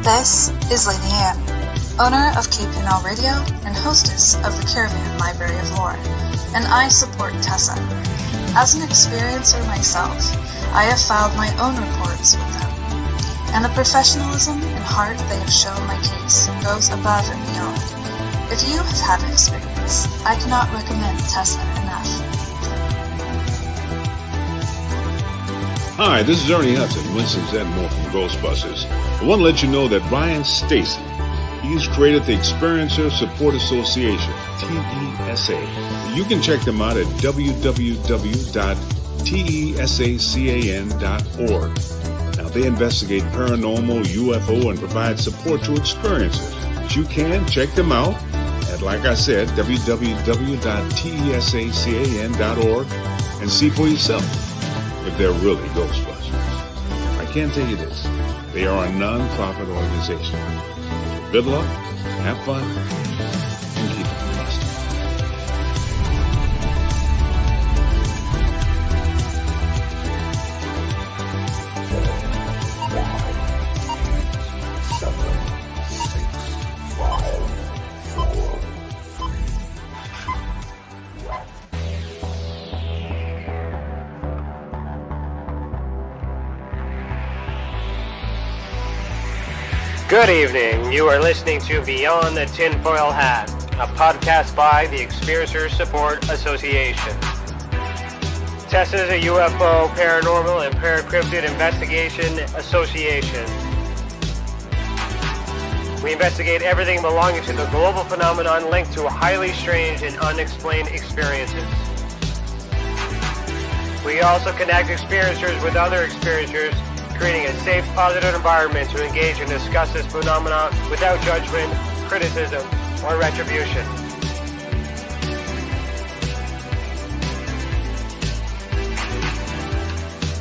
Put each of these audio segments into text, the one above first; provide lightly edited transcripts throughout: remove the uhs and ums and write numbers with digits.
This is Lady Anne, owner of KPNL Radio and hostess of the Caravan Library of Lore, and I support TESA. As an experiencer myself, I have filed my own reports with them, and the professionalism and heart they have shown my case goes above and beyond. If you have had experience, I cannot recommend TESA enough. Hi, this is Ernie Hudson, Winston Zedmore from Ghostbusters. I want to let you know that Brian Stacy, he's created the Experiencer Support Association, TESA. You can check them out at www.tesacan.org. Now, they investigate paranormal, UFO, and provide support to experiencers. But you can check them out at, like I said, www.tesacan.org and see for yourself if they're really Ghostbusters. I can tell you this, they are a non-profit organization. Good luck, have fun, and keep it blessed. Good evening. You are listening to Beyond the Tinfoil Hat, a podcast by the Experiencer Support Association. TESA is a UFO, paranormal, and paracryptid investigation association. We investigate everything belonging to the global phenomenon linked to highly strange and unexplained experiences. We also connect experiencers with other experiencers, creating a safe, positive environment to engage and discuss this phenomenon without judgment, criticism, or retribution.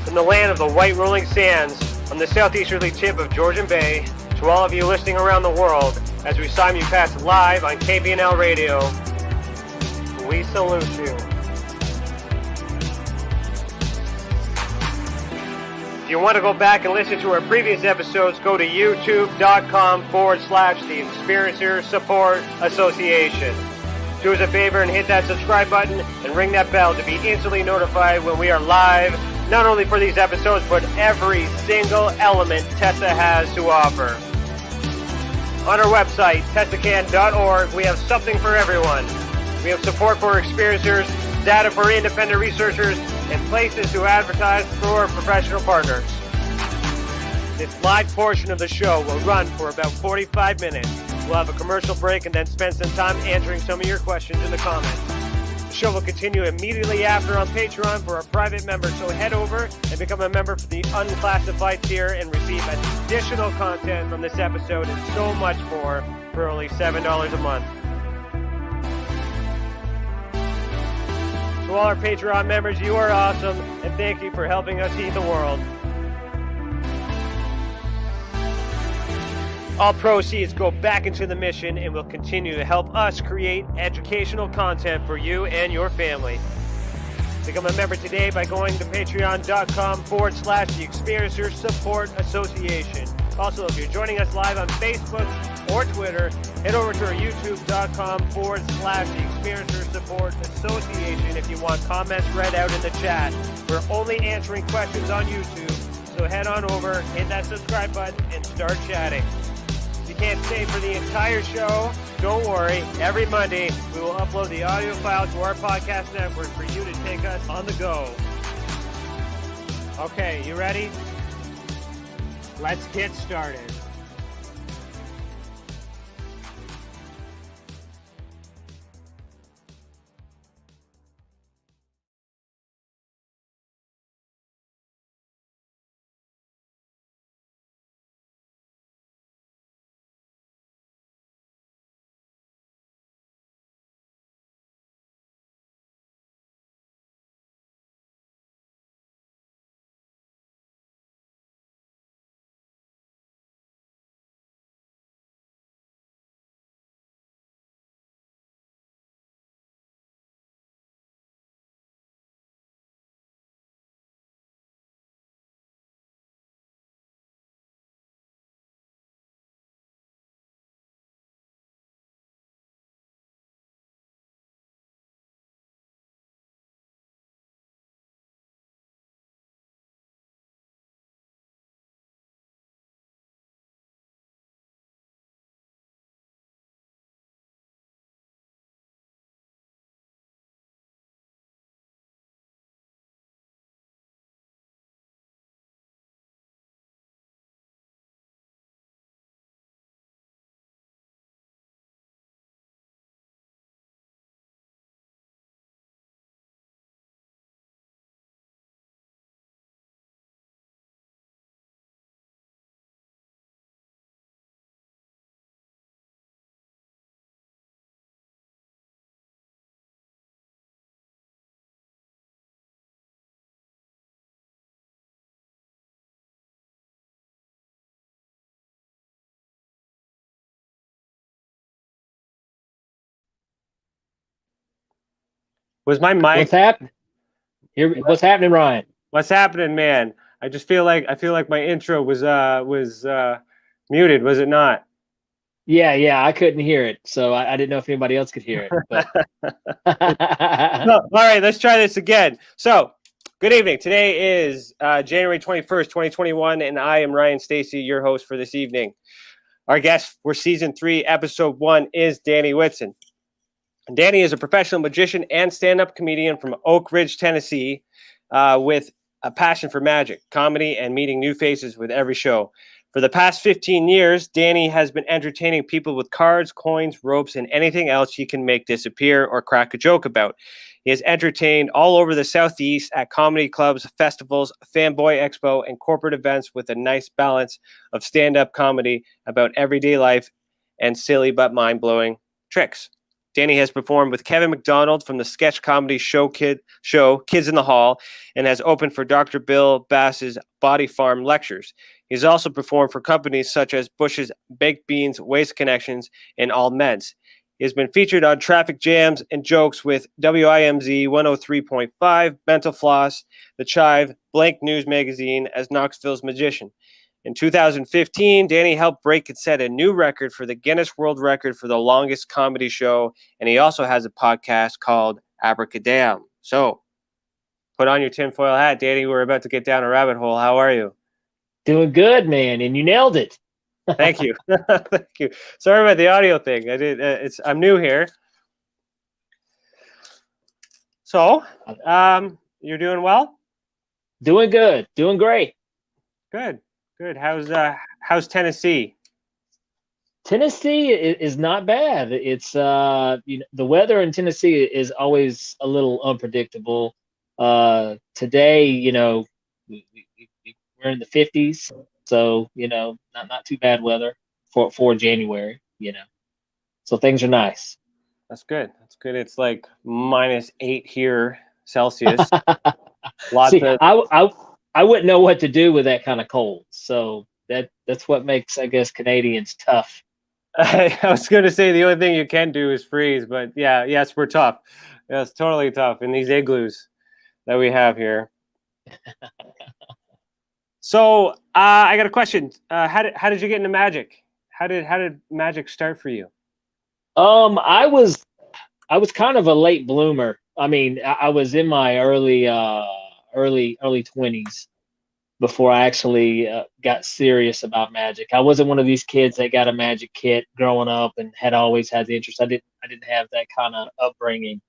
From the land of the white rolling sands, on the southeasterly tip of Georgian Bay, to all of you listening around the world, as we simulcast live on KPNL Radio, we salute you. If you want to go back and listen to our previous episodes, go to youtube.com/the Experiencer Support Association. Do us a favor and hit that subscribe button and ring that bell to be instantly notified when we are live, not only for these episodes, but every single element TESA has to offer. On our website, tesacan.org, we have something for everyone. We have support for experiencers, data for independent researchers, and places to advertise for professional partners. This live portion of the show will run for about 45 minutes. We'll have a commercial break and then spend some time answering some of your questions in the comments. The show will continue immediately after on Patreon for our private members, so head over and become a member for the unclassified tier and receive additional content from this episode and so much more for only $7 a month. To all our Patreon members, you are awesome, and thank you for helping us heal the world. All proceeds go back into the mission and will continue to help us create educational content for you and your family. Become a member today by going to patreon.com/the Experiencer Support Association. Also, if you're joining us live on Facebook or Twitter, head over to our youtube.com/the Experiencer Support Association if you want comments read out in the chat. We're only answering questions on YouTube, so head on over, hit that subscribe button, and start chatting. If you can't stay for the entire show, don't worry. Every Monday, we will upload the audio file to our podcast network for you to take us on the go. Okay, you ready? Let's get started. Was my mic? What's happening? What's happening, Ryan? What's happening, man? I feel like my intro was muted. Was it not? Yeah, I couldn't hear it, so I didn't know if anybody else could hear it. But No, all right, let's try this again. So, good evening. Today is January 21st, 2021, and I am Ryan Stacy, your host for this evening. Our guest for Season 3, Episode 1 is Danny Whitson. Danny is a professional magician and stand-up comedian from Oak Ridge, Tennessee, with a passion for magic, comedy, and meeting new faces with every show. For the past 15 years, Danny has been entertaining people with cards, coins, ropes, and anything else he can make disappear or crack a joke about. He has entertained all over the Southeast at comedy clubs, festivals, Fanboy Expo, and corporate events with a nice balance of stand-up comedy about everyday life and silly but mind-blowing tricks. Danny has performed with Kevin McDonald from the sketch comedy show Kids in the Hall, and has opened for Dr. Bill Bass's Body Farm lectures. He's also performed for companies such as Bush's Baked Beans, Waste Connections, and All Meds. He has been featured on Traffic Jams and Jokes with WIMZ 103.5, Mental Floss, The Chive, Blank News Magazine as Knoxville's Magician. In 2015, Danny helped break and set a new record for the Guinness World Record for the longest comedy show, and he also has a podcast called Abracadam. So, put on your tinfoil hat, Danny. We're about to get down a rabbit hole. How are you? doing good, man, and you nailed it. Thank you. Thank you. Sorry about the audio thing. I'm new here. So, you're doing well? Doing good, doing great. Good. How's Tennessee? Tennessee is not bad. It's the weather in Tennessee is always a little unpredictable. Today, we're in the 50s, so not too bad weather for January. So things are nice. That's good. It's like -8 here Celsius. See, I wouldn't know what to do with that kind of cold. So that's what makes, I guess, Canadians tough. I was going to say the only thing you can do is freeze, but yes, we're tough. Yes, totally tough in these igloos that we have here. So I got a question. How did you get into magic? How did magic start for you? I was kind of a late bloomer. I mean, I was in my early 20s before I actually got serious about magic. I wasn't one of these kids that got a magic kit growing up and had always had the interest. I didn't have that kind of upbringing.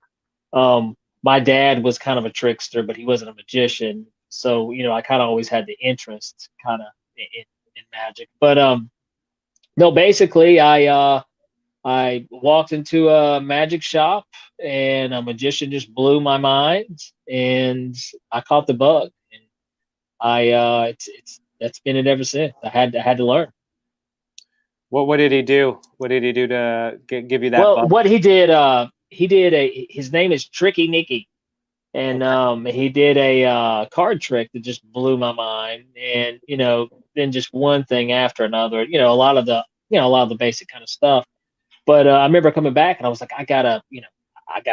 My dad was kind of a trickster, but he wasn't a magician. So, I kind of always had the interest kind of in magic. But no, basically I walked into a magic shop and a magician just blew my mind, and I caught the bug, and that's been it ever since. I had to learn. What did he do? What did he do to give you that Well, bug? what he did his name is Tricky Nicky, and he did a card trick that just blew my mind, and then just one thing after another, a lot of the basic kind of stuff. But I remember coming back and I was like, I gotta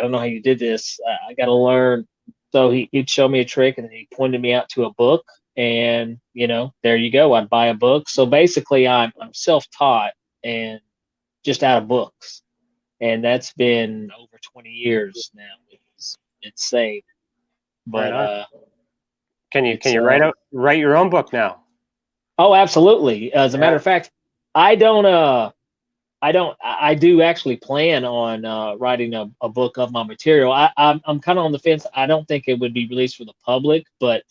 know how you did this. I gotta learn. So he'd show me a trick, and then he pointed me out to a book, and there you go. I'd buy a book. So basically, I'm self-taught and just out of books, and that's been over 20 years now. It's insane. But can you write your own book now? Oh, absolutely. As a matter of fact, I do actually plan on writing a book of my material. I'm kind of on the fence. I don't think it would be released for the public, but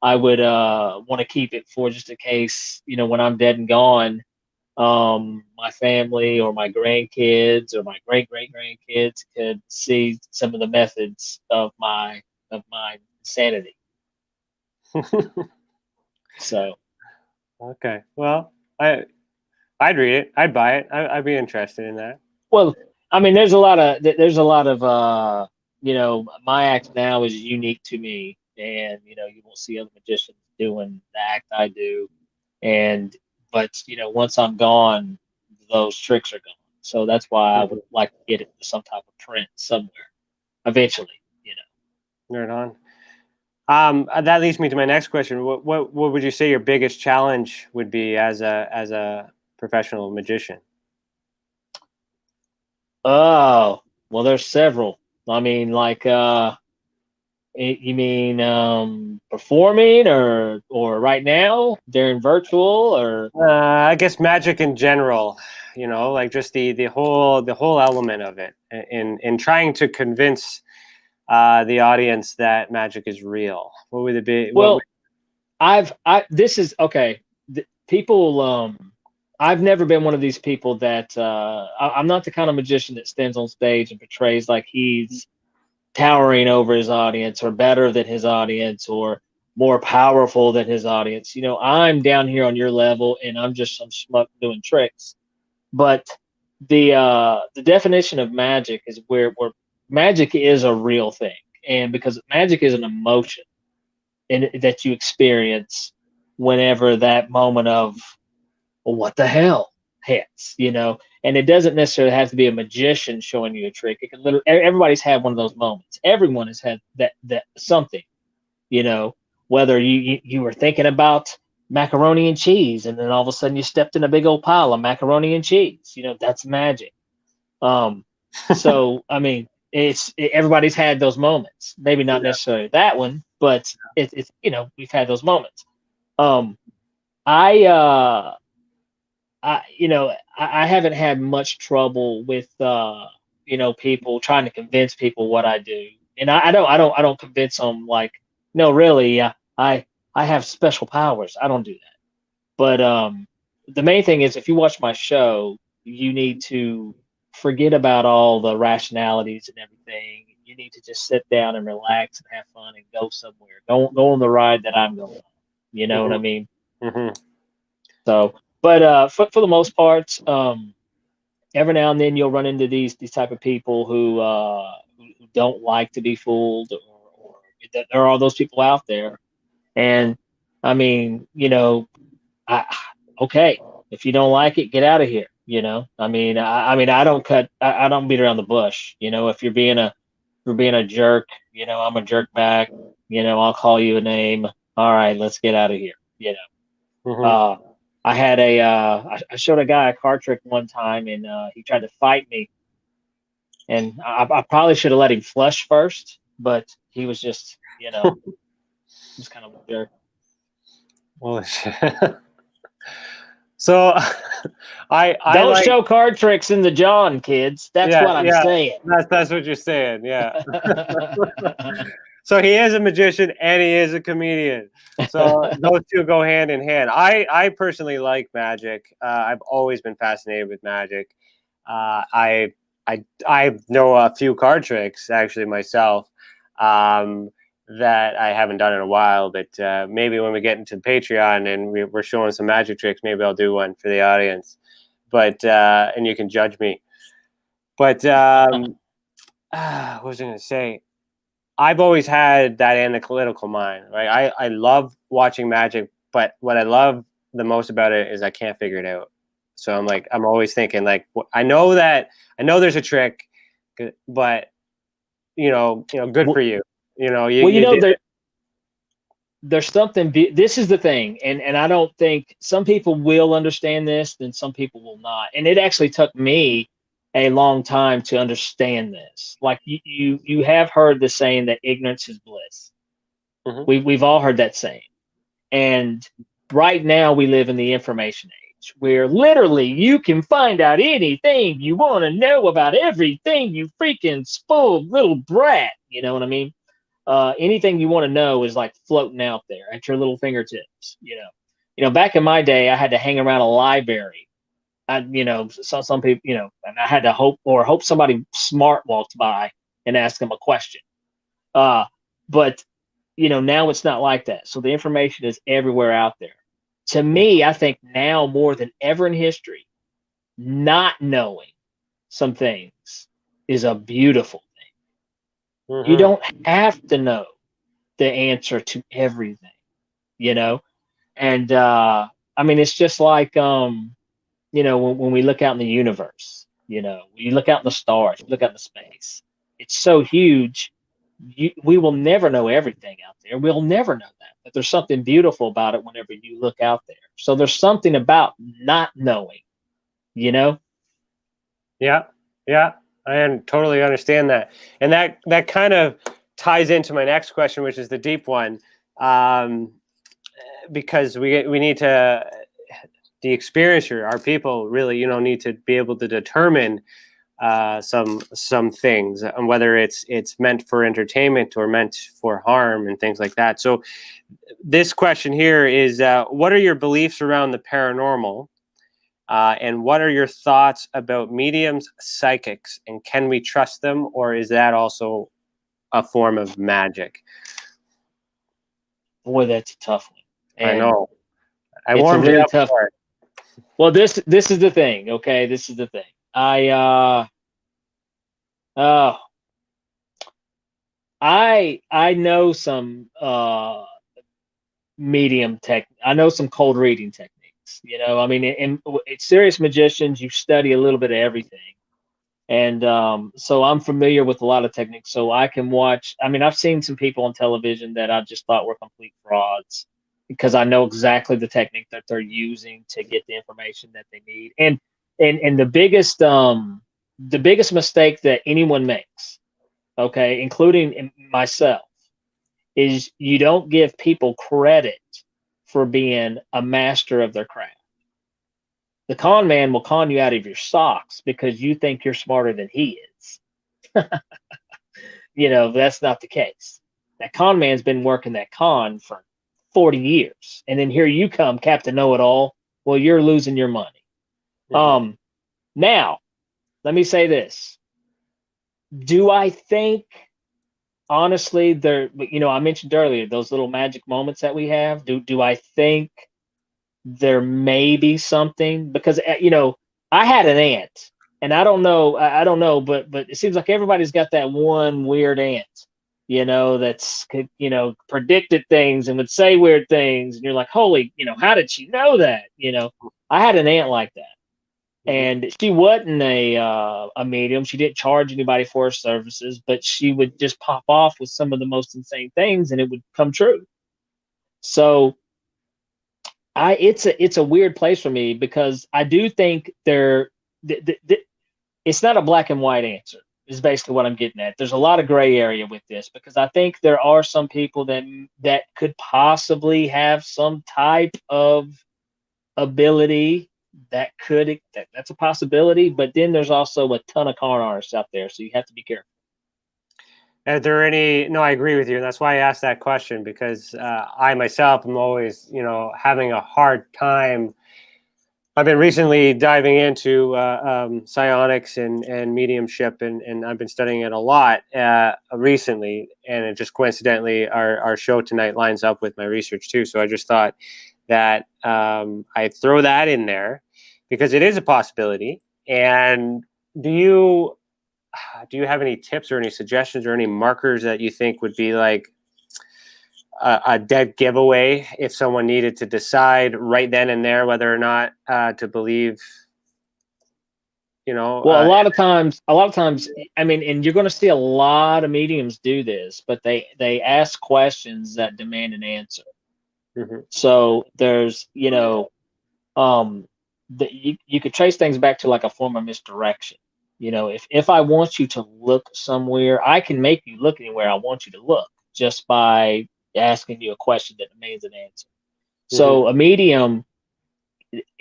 I would want to keep it for just in case, when I'm dead and gone, my family or my grandkids or my great-great-grandkids could see some of the methods of my insanity. So. Okay. Well, I'd read it. I'd buy it. I'd be interested in that. Well, I mean, there's a lot of my act now is unique to me, and you won't see other magicians doing the act I do, but once I'm gone, those tricks are gone. So that's why I would like to get it to some type of print somewhere eventually. Right on. That leads me to my next question. What would you say your biggest challenge would be as a professional magician? Oh, well, there's several. I mean, like, you mean performing or right now during virtual or I guess magic in general, like just the whole element of it, in trying to convince the audience that magic is real. What would it be? well, this is okay. People, I've never been one of these people that I'm not the kind of magician that stands on stage and portrays like he's towering over his audience or better than his audience or more powerful than his audience. I'm down here on your level and I'm just some schmuck doing tricks. But the definition of magic is where magic is a real thing, and because magic is an emotion that you experience whenever that moment of, well, what the hell hits, and it doesn't necessarily have to be a magician showing you a trick. It can literally, everybody's had one of those moments. Everyone has had that something, you know, whether you were thinking about macaroni and cheese and then all of a sudden you stepped in a big old pile of macaroni and cheese, that's magic. So I mean, everybody's had those moments. Maybe not necessarily that one, but it's we've had those moments. Um, I I haven't had much trouble with people trying to convince people what I do, and I don't convince them like, no, really, I have special powers. I don't do that. But the main thing is, if you watch my show, you need to forget about all the rationalities and everything. You need to just sit down and relax and have fun and go somewhere. Don't go on the ride that I'm going on. You know what I mean? Mm-hmm. So, but for the most part, every now and then you'll run into these type of people who don't like to be fooled, or there are those people out there. And I mean, I okay, if you don't like it, get out of here. I mean, I don't beat around the bush. If you're being a jerk, I'm a jerk back. I'll call you a name. All right, let's get out of here. Mm-hmm. I showed a guy a card trick one time, and he tried to fight me, and I probably should have let him flush first, but he was just, just kind of a jerk. Well, so I Don't like, show card tricks in the John, kids. That's what I'm saying. That's what you're saying. Yeah. So he is a magician and he is a comedian. So those two go hand in hand. I personally like magic. I've always been fascinated with magic. I know a few card tricks actually myself, that I haven't done in a while. But maybe when we get into Patreon and we're showing some magic tricks, maybe I'll do one for the audience. But and you can judge me. But what was I going to say? I've always had that analytical mind, right? I love watching magic, but what I love the most about it is I can't figure it out. So I'm always thinking like, I know there's a trick, but good for you. There's something. This is the thing, and I don't think some people will understand this, and some people will not. And it actually took me a long time to understand this. Like you have heard the saying that ignorance is bliss. Mm-hmm. We've all heard that saying. And right now we live in the information age where literally you can find out anything you want to know about everything, you freaking spoiled little brat. You know what I mean? Anything you want to know is like floating out there at your little fingertips. Back in my day, I had to hang around a library. Some people, and I had to hope somebody smart walked by and asked them a question. But now it's not like that. So the information is everywhere out there. To me, I think now more than ever in history, not knowing some things is a beautiful thing. Mm-hmm. You don't have to know the answer to everything, and I mean, it's just like, when we look out in the universe, you look out in the stars, you look out in the space, it's so huge. we will never know everything out there. We'll never know that. But there's something beautiful about it whenever you look out there. So there's something about not knowing, you know? Yeah, yeah, I totally understand that, and that kind of ties into my next question, which is the deep one, because we need to, the experiencer, our people, really, need to be able to determine some things, and whether it's meant for entertainment or meant for harm and things like that. So this question here is, what are your beliefs around the paranormal? And what are your thoughts about mediums, psychics, and can we trust them, or is that also a form of magic? Boy, that's a tough one. I And know. I it's a warmed you really up tough. for it. Well, this is the thing. Okay, this is the thing. I know some medium tech. I know some cold reading techniques. I mean, in serious magicians, you study a little bit of everything, and so I'm familiar with a lot of techniques. So I can watch. I mean, I've seen some people on television that I just thought were complete frauds because I know exactly the technique that they're using to get the information that they need. And the biggest mistake that anyone makes, okay, including myself, is you don't give people credit for being a master of their craft. The con man will con you out of your socks because you think you're smarter than he is. That's not the case. That con man's been working that con for 40 years. And then here you come, Captain Know-It-All. Well, you're losing your money. Mm-hmm. Now, let me say this. Do I think, honestly, I mentioned earlier those little magic moments that we have. Do I think there may be something? Because I had an aunt, and I don't know, but it seems like everybody's got that one weird aunt, that's predicted things and would say weird things, and you're like, holy, how did she know that? I had an aunt like that. And she wasn't a medium. She didn't charge anybody for her services, but she would just pop off with some of the most insane things, and it would come true. So it's a weird place for me, because I do think it's not a black and white answer, is basically what I'm getting at. There's a lot of gray area with this, because I think there are some people that could possibly have some type of ability that's a possibility, but then there's also a ton of con artists out there, so you have to be careful. Are there any? No, I agree with you, and that's why I asked that question, because I myself am always, having a hard time. I've been recently diving into psionics and mediumship, and I've been studying it a lot recently, and it just coincidentally, our show tonight lines up with my research too. So I just thought that I throw that in there, because it is a possibility. And do you have any tips or any suggestions or any markers that you think would be like a dead giveaway if someone needed to decide right then and there whether or not to believe? Well, a lot of times, I mean, and you're going to see a lot of mediums do this, but they ask questions that demand an answer. Mm-hmm. So there's, you could trace things back to like a form of misdirection. If I want you to look somewhere, I can make you look anywhere I want you to look just by asking you a question that demands an answer. Mm-hmm. So a medium,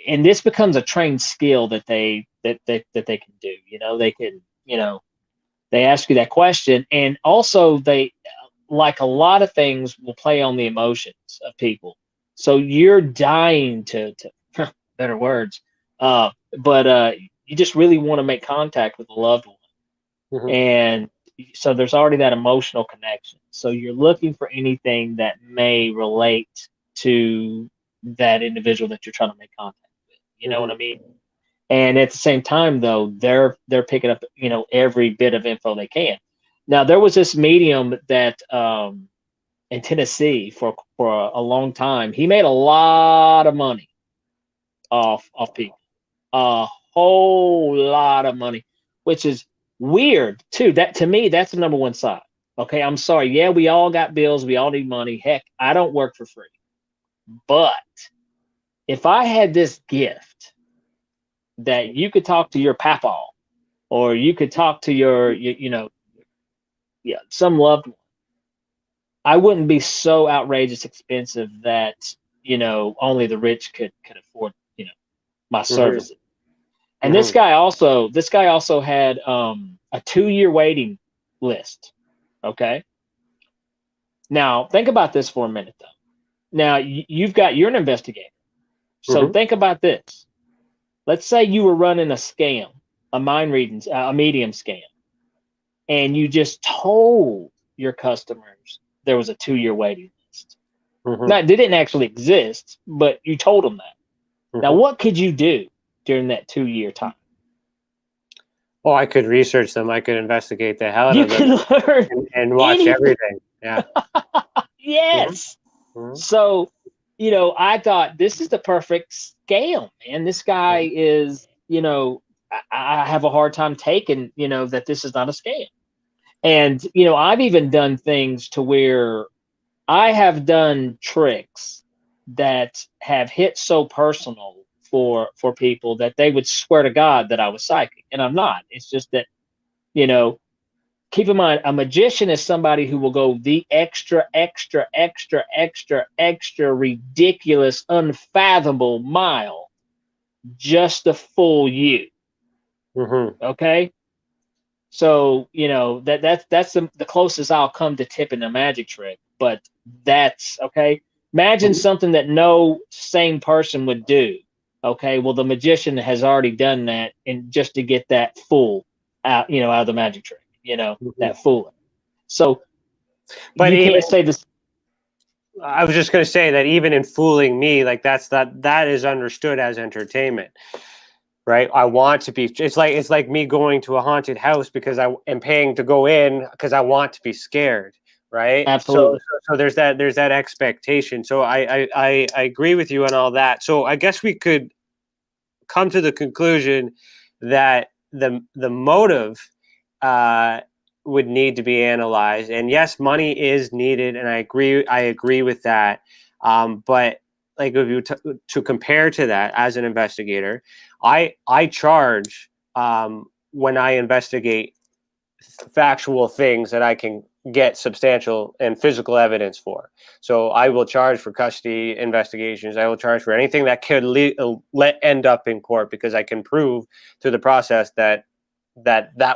and this becomes a trained skill that they can do. They can, they ask you that question, and also they, like a lot of things, will play on the emotions of people. So you're dying to better words, but you just really want to make contact with a loved one. Mm-hmm. And so there's already that emotional connection. So you're looking for anything that may relate to that individual that you're trying to make contact with. You know what I mean? And at the same time, though, they're picking up, every bit of info they can. Now, there was this medium that in Tennessee for a long time. He made a lot of money off people. A whole lot of money, which is weird too. That, to me, that's the number one side. Okay, I'm sorry. Yeah, we all got bills. We all need money. Heck, I don't work for free. But if I had this gift that you could talk to your papa, or you could talk to your, yeah, some loved one, I wouldn't be so outrageous expensive that, only the rich could afford, my Mm-hmm. services. And Mm-hmm. this guy also had a 2-year waiting list. Okay. Now think about this for a minute though. Now you're an investigator. So Mm-hmm. think about this. Let's say you were running a scam, a mind reading, a medium scam, and you just told your customers there was a 2-year waiting list. Mm-hmm. Now, they didn't actually exist, but you told them that. Now, Mm-hmm. what could you do during that 2-year time? Oh, I could research them. I could investigate the hell out You of them can learn and watch anything. everything. Yeah. Mm-hmm. Yes. Mm-hmm. So, I thought this is the perfect scale, man. This guy is, I have a hard time taking, that this is not a scam. And, I've even done things to where I have done tricks that have hit so personal for people that they would swear to God that I was psychic, and I'm not. It's just that, you know, keep in mind, a magician is somebody who will go the extra, extra, extra, extra, extra ridiculous, unfathomable mile just to fool you. Mm-hmm. Okay. So, that's the closest I'll come to tipping a magic trick, but that's okay. Imagine something that no sane person would do. Okay. Well, the magician has already done that, and just to get that fool out, out of the magic trick, Mm-hmm. that fooling. So But you even can't say this. I was just going to say that even in fooling me, like that is understood as entertainment, right? I want to be. It's like me going to a haunted house because I am paying to go in because I want to be scared, right? Absolutely. So there's that expectation. So I agree with you on all that. So I guess we could come to the conclusion that the motive would need to be analyzed. And yes, money is needed, and I agree with that. But like if you to compare to that as an investigator, I charge when I investigate factual things that I can get substantial and physical evidence for. So I will charge for custody investigations. I will charge for anything that could end up in court because I can prove through the process that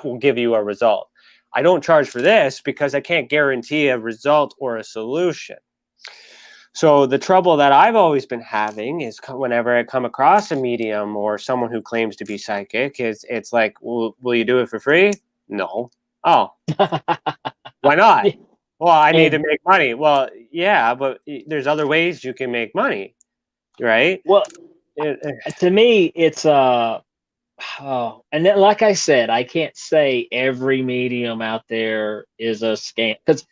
will give you a result. I don't charge for this because I can't guarantee a result or a solution. So the trouble that I've always been having is whenever I come across a medium or someone who claims to be psychic, it's like, will you do it for free? No. Oh, why not? Well, I need to And make money. Well, yeah, but there's other ways you can make money, right? well, to me, it's oh, and then, like I said, I can't say every medium out there is a scam because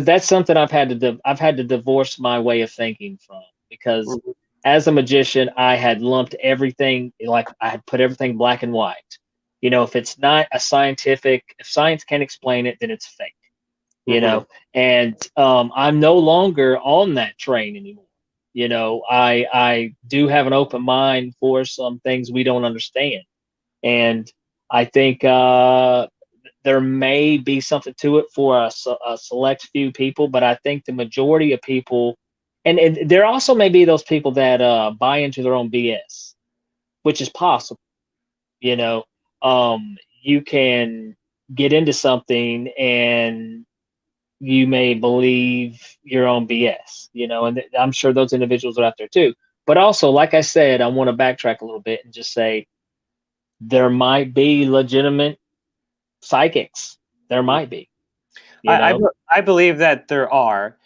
that's something I've had to divorce my way of thinking from, because Mhm. as a magician, I had lumped everything, like I had put everything black and white. If it's not if science can't explain it, then it's fake. You Mhm. know, and I'm no longer on that train anymore. I do have an open mind for some things we don't understand. And I think there may be something to it for a select few people, but I think the majority of people, and there also may be those people that buy into their own BS, which is possible. You know, you can get into something and you may believe your own BS, and I'm sure those individuals are out there too. But also, like I said, I want to backtrack a little bit and just say there might be legitimate psychics. There might be, you I, I know. be- I believe that there are,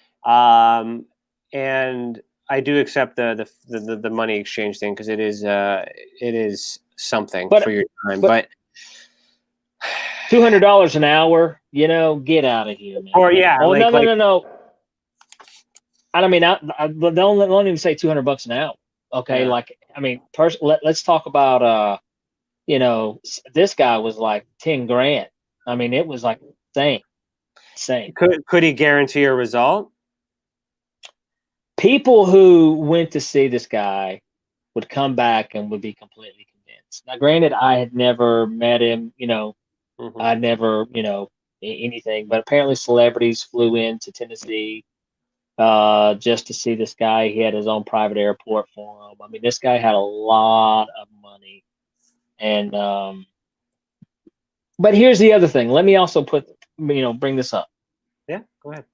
and I do accept the money exchange thing because it is something for But your time. but But $200 an hour, get out of here, man. or yeah, Oh, no, like no, like no, no. I mean, don't even say $200 an hour. Okay, yeah. like I mean, let's talk about this guy was like 10 grand. I mean, it was like insane. insane. Could he guarantee a result? People who went to see this guy would come back and would be completely convinced. Now, granted, I had never met him, Mm-hmm. I never, anything, but apparently celebrities flew into Tennessee just to see this guy. He had his own private airport for him. I mean, this guy had a lot of money. And, but here's the other thing. Let me also bring this up. Yeah, go ahead.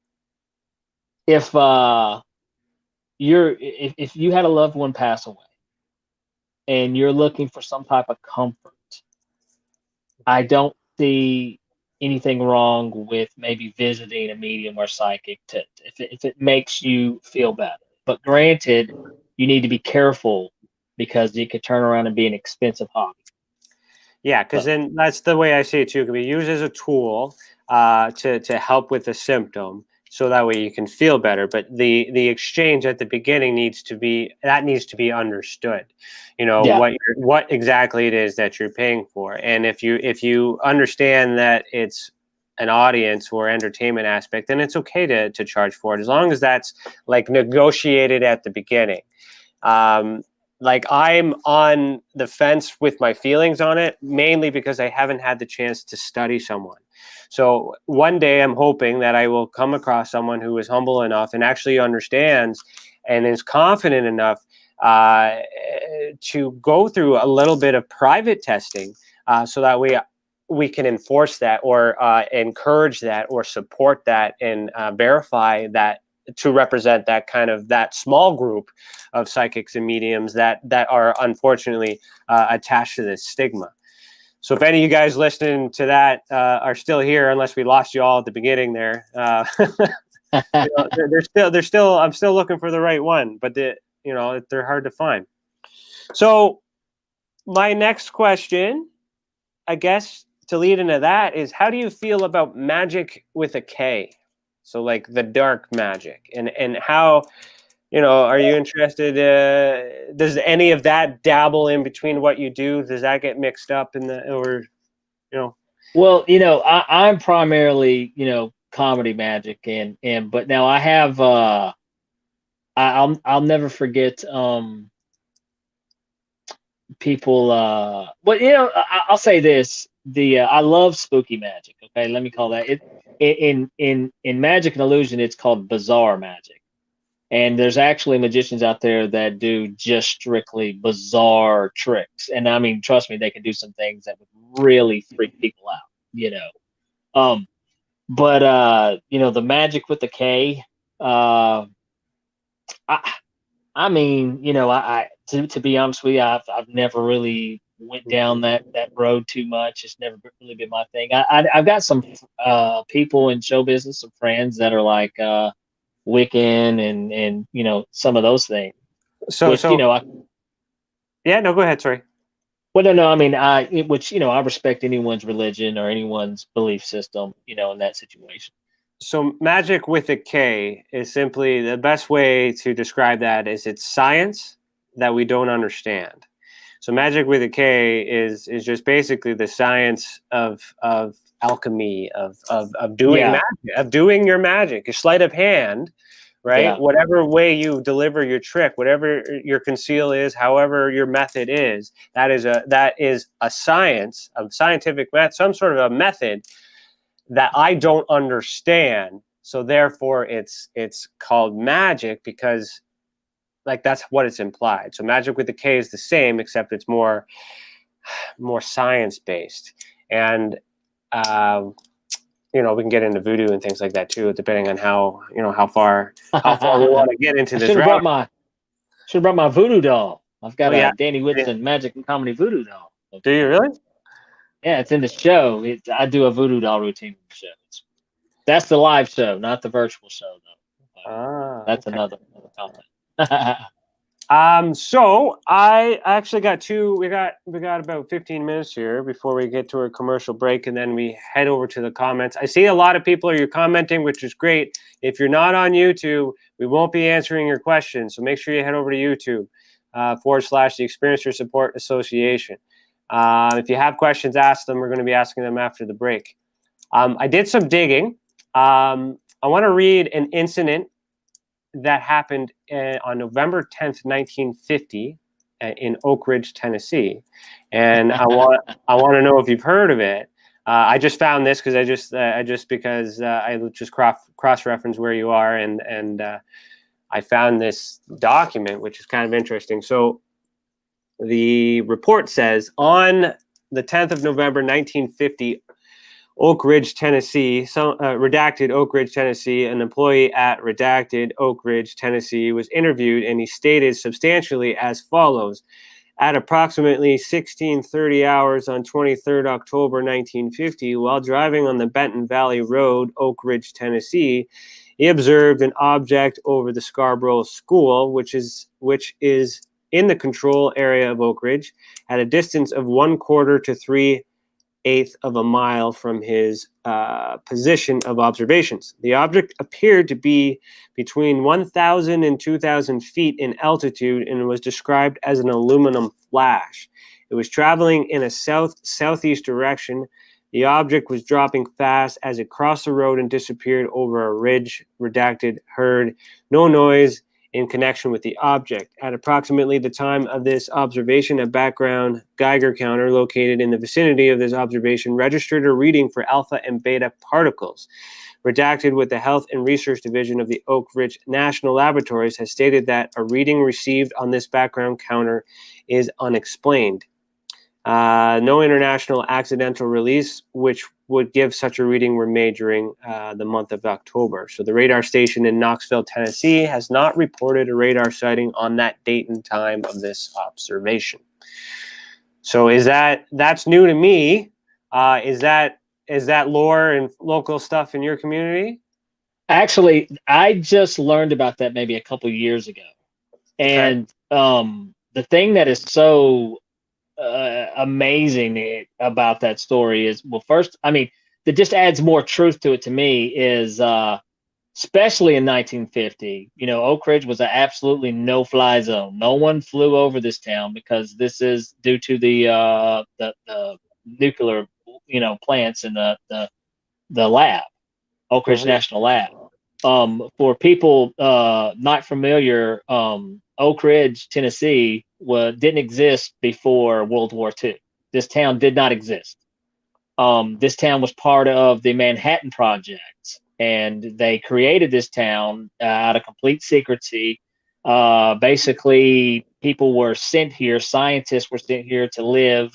If if you had a loved one pass away and you're looking for some type of comfort, I don't see anything wrong with maybe visiting a medium or psychic if it makes you feel better. But granted, you need to be careful because it could turn around and be an expensive hobby. Yeah, because then that's the way I see it too. It can be used as a tool to help with the symptom, so that way you can feel better. But the exchange at the beginning needs to be understood. What exactly it is that you're paying for, and if you understand that it's an audience or entertainment aspect, then it's okay to charge for it, as long as that's like negotiated at the beginning. Like, I'm on the fence with my feelings on it, mainly because I haven't had the chance to study someone. So one day I'm hoping that I will come across someone who is humble enough and actually understands and is confident enough to go through a little bit of private testing, so that we can enforce that, or encourage that, or support that, and verify that, to represent that small group of psychics and mediums that are unfortunately attached to this stigma. So if any of you guys listening to that are still here, unless we lost you all at the beginning there, they're still. I'm still looking for the right one, but they're hard to find. So my next question, I guess, to lead into that, is, how do you feel about magic with a K? So like the dark magic, and how, are you interested? Does any of that dabble in between what you do? Does that get mixed up Well, I'm primarily, comedy magic, and but now I have I'll never forget people I'll say this, I love spooky magic. Okay, let me call that it. In magic and illusion, it's called bizarre magic. And there's actually magicians out there that do just strictly bizarre tricks. And I mean, trust me, they can do some things that would really freak people out. But the magic with the K, I mean, to be honest with you, I've never really went down that road too much. It's never really been my thing. I've got some people in show business, some friends that are like Wiccan and some of those things. Yeah, no, go ahead. Sorry. Well, no, I mean, I respect anyone's religion or anyone's belief system, in that situation. So magic with a K is simply, the best way to describe that is, it's science that we don't understand. So magic with a K is just basically the science of alchemy, of doing magic, of doing your magic, a sleight of hand, right? Yeah. Whatever way you deliver your trick, whatever your conceal is, however your method is, that is a science, a scientific method, some sort of a method that I don't understand. So therefore it's called magic, because like that's what it's implied. So magic with the K is the same, except it's more science based. And we can get into voodoo and things like that too, depending on how far we want to get into this. Should have brought my voodoo doll. I've got a Danny Whitson magic and comedy voodoo doll. Do you really? Yeah, it's in the show. I do a voodoo doll routine in the show. That's the live show, not the virtual show, though. That's okay. Another comment. So I actually got we got about 15 minutes here before we get to a commercial break, and then we head over to the comments. I see a lot of people are commenting, which is great. If you're not on YouTube, we won't be answering your questions, so make sure you head over to YouTube / the Experiencer Support Association. If you have questions, ask them. We're going to be asking them after the break. I did some digging I want to read an incident that happened on November 10th, 1950 in Oak Ridge, Tennessee. And I want to know if you've heard of it. I just found this because I just cross-reference where you are, and I found this document, which is kind of interesting. So the report says, on the 10th of November, 1950, Oak Ridge, Tennessee, redacted Oak Ridge, Tennessee, an employee at redacted Oak Ridge, Tennessee was interviewed, and he stated substantially as follows. At approximately 16:30 hours on 23rd October 1950, while driving on the Benton Valley Road, Oak Ridge, Tennessee, he observed an object over the Scarborough School, which is in the control area of Oak Ridge, at a distance of 1/4 to 3/8 of a mile from his position of observations. The object appeared to be between 1,000 and 2,000 feet in altitude and was described as an aluminum flash. It was traveling in a southeast direction. The object was dropping fast as it crossed the road and disappeared over a ridge. Redacted, heard no noise in connection with the object. At approximately the time of this observation, a background Geiger counter located in the vicinity of this observation registered a reading for alpha and beta particles. Redacted, with the Health and Research Division of the Oak Ridge National Laboratories, has stated that a reading received on this background counter is unexplained. No international accidental release, which would give such a reading, were made during the month of October. So the radar station in Knoxville, Tennessee, has not reported a radar sighting on that date and time of this observation. So that's new to me? Is that lore and local stuff in your community? Actually, I just learned about that maybe a couple years ago, and the thing that is so amazing about that story is, well, first, I mean, that just adds more truth to it to me is, especially in 1950, Oak Ridge was an absolutely no-fly zone. No one flew over this town because this is due to the nuclear, plants in the lab, Oak Ridge National Lab. For people not familiar, Oak Ridge, Tennessee, didn't exist before World War II. This town did not exist. This town was part of the Manhattan Project, and they created this town out of complete secrecy. Basically, people were sent here, scientists were sent here to live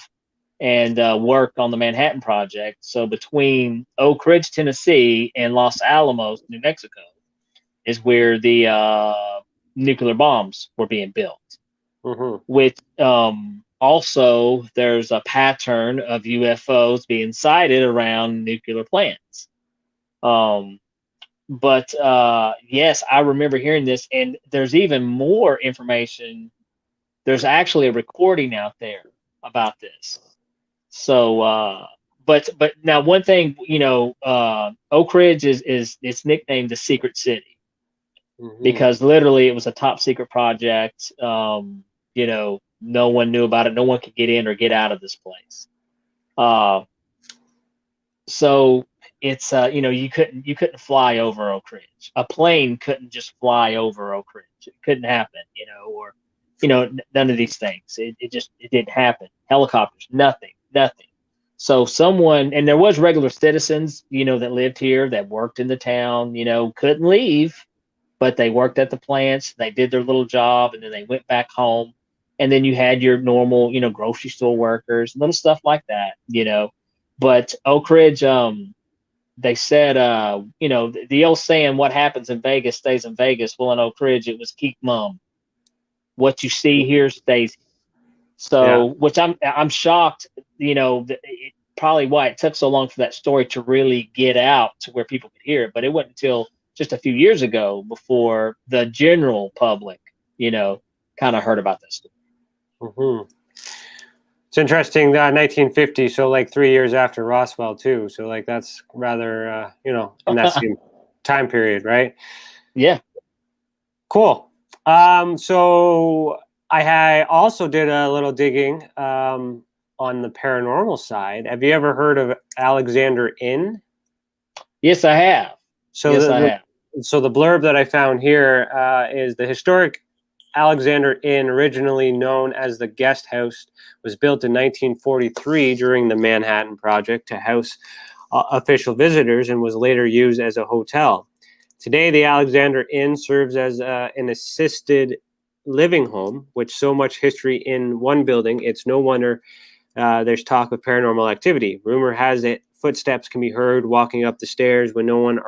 and work on the Manhattan Project. So between Oak Ridge, Tennessee, and Los Alamos, New Mexico, is where the nuclear bombs were being built. Which also there's a pattern of UFOs being sighted around nuclear plants. But yes, I remember hearing this, and there's even more information. There's actually a recording out there about this. So, but now one thing, Oak Ridge is it's nicknamed the Secret City because literally it was a top secret project. No one knew about it. No one could get in or get out of this place. So it's you couldn't fly over Oak Ridge. A plane couldn't just fly over Oak Ridge. It couldn't happen, or none of these things. It didn't happen. Helicopters, nothing. So someone, and there was regular citizens, that lived here, that worked in the town, couldn't leave, but they worked at the plants. They did their little job, and then they went back home. And then you had your normal, grocery store workers, little stuff like that, But Oak Ridge, they said, the old saying, what happens in Vegas stays in Vegas. Well, in Oak Ridge, it was keep mum. What you see here stays. So, which I'm shocked, probably why it took so long for that story to really get out to where people could hear it. But it wasn't until just a few years ago before the general public, kind of heard about this story. It's interesting, 1950, so like 3 years after Roswell too. So like that's rather, in that same time period, right? Yeah. Cool. So I also did a little digging on the paranormal side. Have you ever heard of Alexander Inn? Yes, I have. So Yes, I have. So the blurb that I found here is the historic Alexander Inn, originally known as the Guest House, was built in 1943 during the Manhattan Project to house official visitors and was later used as a hotel. Today, the Alexander Inn serves as an assisted living home, with so much history in one building. It's no wonder there's talk of paranormal activity. Rumor has it footsteps can be heard walking up the stairs when no one is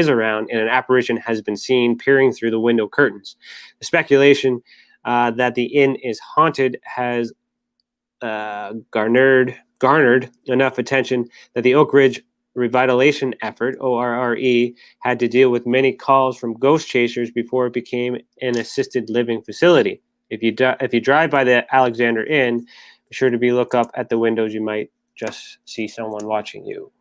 around, and an apparition has been seen peering through the window curtains. The speculation that the inn is haunted has garnered enough attention that the Oak Ridge Revitalization Effort (ORRE) had to deal with many calls from ghost chasers before it became an assisted living facility. If you drive by the Alexander Inn, be sure to look up at the windows. You might just see someone watching you.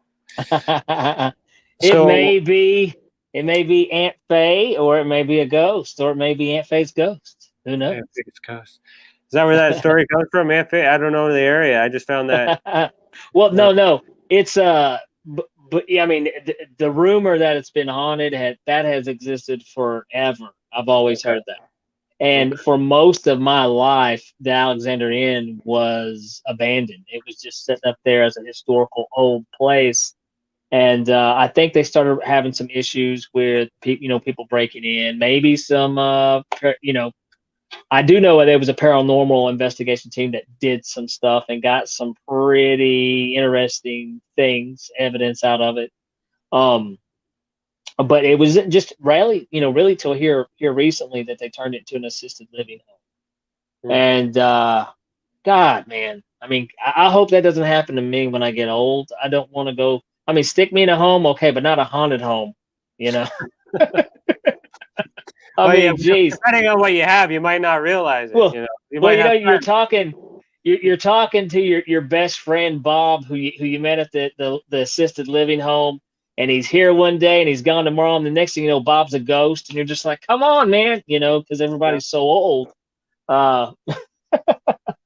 It So may be Aunt Faye, or it may be a ghost, or it may be Aunt Faye's ghost. Who knows? Aunt Faye's ghost. Is that where that story comes from, Aunt Faye? I don't know the area. I just found that. Well, no, it's but yeah, I mean, the rumor that it's been haunted has existed forever. I've always heard that. And for most of my life, the Alexander Inn was abandoned. It was just sitting up there as a historical old place. And I think they started having some issues with people breaking in. Maybe some, I do know there was a paranormal investigation team that did some stuff and got some pretty interesting evidence out of it. But it was just really till here recently that they turned it into an assisted living home. And God, man, I mean, I hope that doesn't happen to me when I get old. I don't want to go. I mean, stick me in a home, okay, but not a haunted home, I mean, geez. Depending on what you have, you might not realize it. Well, you're talking. You're talking to your best friend Bob, who you met at the assisted living home, and he's here one day and he's gone tomorrow, and the next thing you know, Bob's a ghost, and you're just like, come on, man, because everybody's so old.